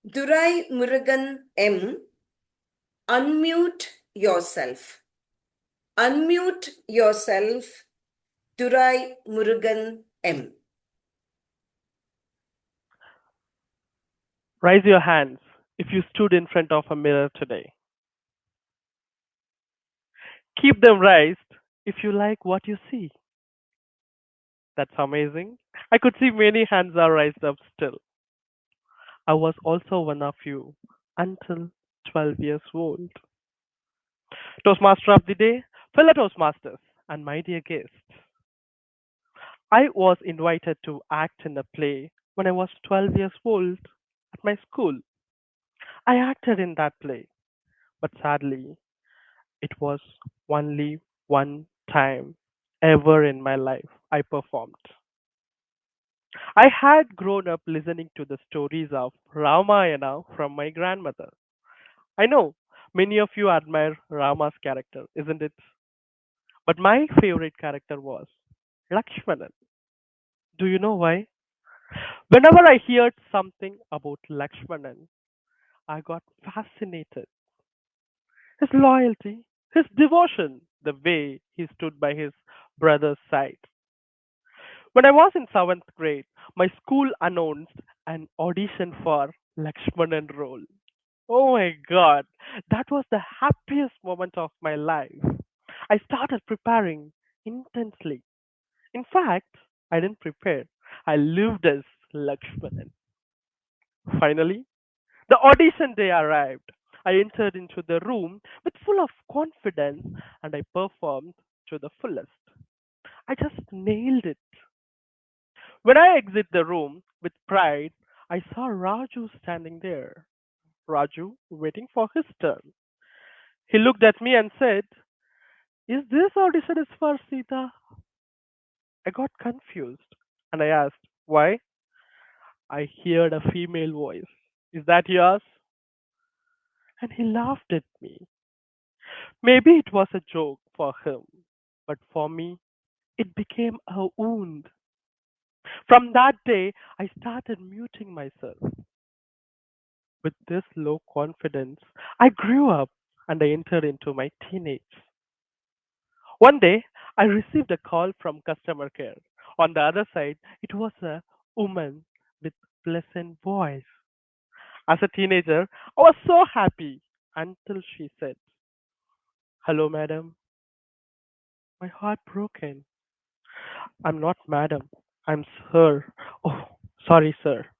Durai Murugan M, unmute yourself. Unmute yourself, Durai Murugan M. Raise your hands if you stood in front of a mirror today. Keep them raised if you like what you see. That's amazing. I could see many hands are raised up still. I was also one of you until 12 years old. Toastmaster of the day, fellow Toastmasters, and my dear guests. I was invited to act in a play when I was 12 years old at my school. I acted in that play, but sadly, it was only one time ever in my life I performed. I had grown up listening to the stories of Ramayana from my grandmother. I know many of you admire Rama's character, isn't it? But my favorite character was Lakshmanan. Do you know why? Whenever I heard something about Lakshmanan, I got fascinated. His loyalty, his devotion, the way he stood by his brother's side. When I was in seventh grade, my school announced an audition for Lakshmanan role. Oh my god, that was the happiest moment of my life. I started preparing intensely. In fact, I didn't prepare. I lived as Lakshmanan. Finally, the audition day arrived. I entered into the room with full of confidence and I performed to the fullest. I just nailed it. When I exit the room with pride, I saw Raju standing there. Raju waiting for his turn. He looked at me and said, "Is this audition is for Sita?" I got confused and I asked, "Why?" I heard a female voice. "Is that yours?" And he laughed at me. Maybe it was a joke for him, but for me, it became a wound. From that day, I started muting myself. With this low confidence, I grew up and I entered into my teenage. One day, I received a call from customer care. On the other side, it was a woman with pleasant voice. As a teenager, I was so happy until she said, "Hello, madam." My heart broken. "I'm not madam. I'm sir." "Oh, sorry, sir."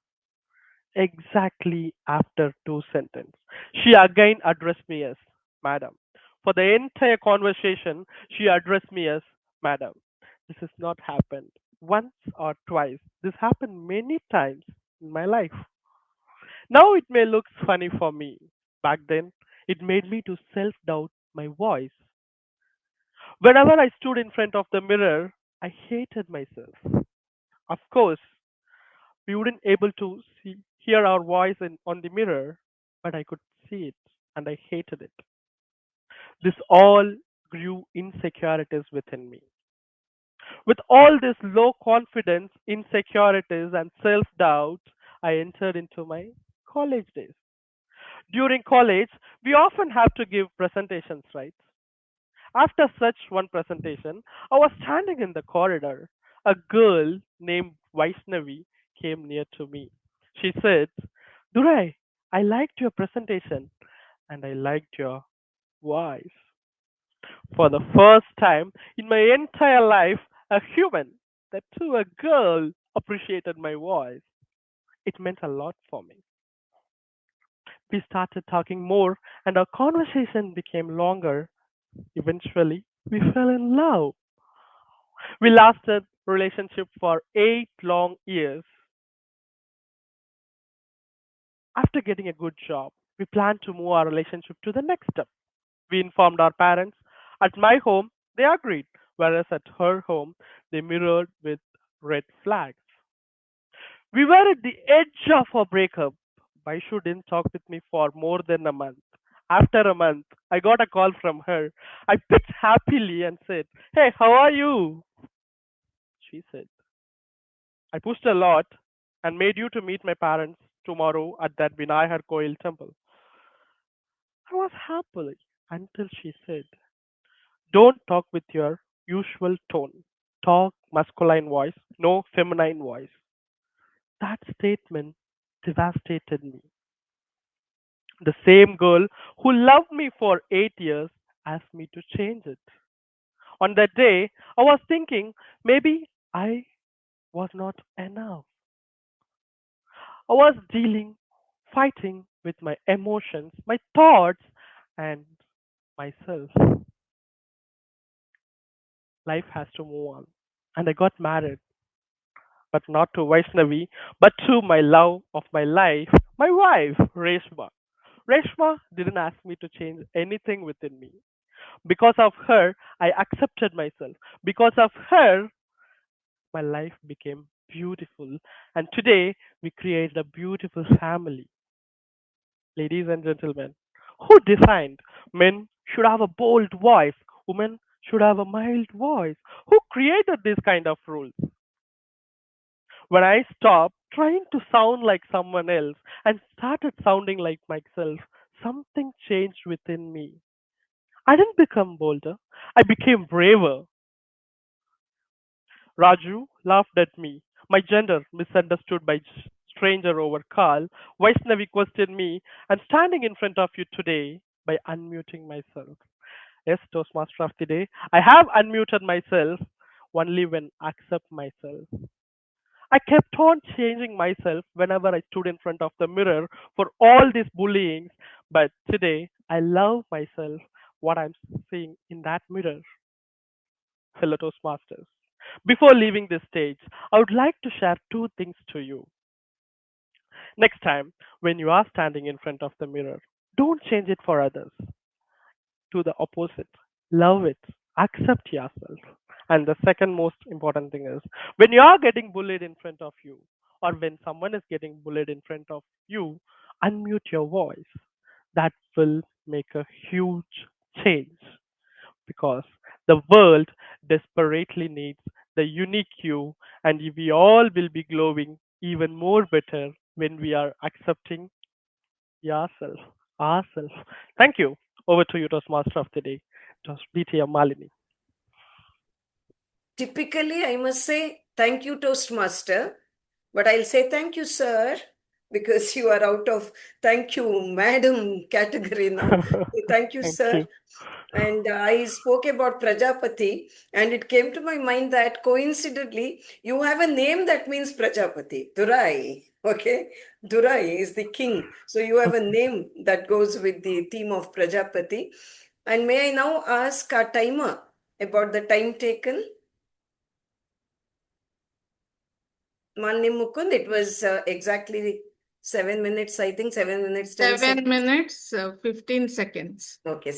Exactly after two sentences, she again addressed me as madam. For the entire conversation, she addressed me as madam. This has not happened once or twice. This happened many times in my life. Now it may look funny for me. Back then, it made me to self doubt my voice. Whenever I stood in front of the mirror, I hated myself. Of course, we wouldn't able to hear our voice on the mirror, but I could see it and I hated it. This all grew insecurities within me. With all this low confidence, insecurities, and self doubt, I entered into my college days. During college, we often have to give presentations, right? After such one presentation, I was standing in the corridor. A girl named Vaishnavi came near to me. She said, "Durai, I liked your presentation and I liked your voice." For the first time in my entire life, a human, that too a girl, appreciated my voice. It meant a lot for me. We started talking more and our conversation became longer. Eventually, we fell in love. We lasted relationship for 8 long years. After getting a good job, we planned to move our relationship to the next step. We informed our parents. At my home, they agreed, whereas at her home, they mirrored with red flags. We were at the edge of a breakup. Baishu didn't talk with me for more than a month. After a month, I got a call from her. I picked happily and said, "Hey, how are you?" She said, "I pushed a lot and made you to meet my parents. tomorrow at that Vinayar Koil temple. I was happy until she said, don't talk with your usual tone. Talk masculine voice, no feminine voice. That statement devastated me. The same girl who loved me for 8 years asked me to change it. On that day, I was thinking maybe I was not enough. I was fighting with my emotions, my thoughts, and myself. Life has to move on. And I got married, but not to Vaishnavi, but to my love of my life, my wife, Reshma. Reshma didn't ask me to change anything within me. Because of her, I accepted myself. Because of her, my life became beautiful. And today, we created a beautiful family. Ladies and gentlemen, who defined men should have a bold voice, women should have a mild voice? Who created this kind of rules? When I stopped trying to sound like someone else and started sounding like myself, something changed within me. I didn't become bolder, I became braver. Raju laughed at me. My gender misunderstood by stranger over call. Vaishnavi questioned me. I'm standing in front of you today by unmuting myself. Yes, Toastmaster of the day. I have unmuted myself only when I accept myself. I kept on changing myself whenever I stood in front of the mirror for all this bullying. But today, I love myself, what I'm seeing in that mirror, fellow Toastmasters. Before leaving this stage, I would like to share two things to you. Next time, when you are standing in front of the mirror, don't change it for others. To the opposite. Love it. Accept yourself. And the second most important thing is when you are getting bullied in front of you, or when someone is getting bullied in front of you, unmute your voice. That will make a huge change because the world desperately needs the unique you, and we all will be glowing even more better when we are accepting yourself, ourselves. Thank you. Over to you, Toastmaster of the Day, BTM Malini. Typically, I must say thank you, Toastmaster, but I'll say thank you, sir, because you are out of thank you, madam category now. So thank you, Thank sir. you. And I spoke about Prajapati, and it came to my mind that coincidentally, you have a name that means Prajapati, Durai. Okay, Durai is the king. So you have a name that goes with the theme of Prajapati. And may I now ask our timer about the time taken? Malni Mukund, it was exactly 7 minutes, I think, 7 minutes, 10 7 seconds. minutes, 15 seconds. Okay,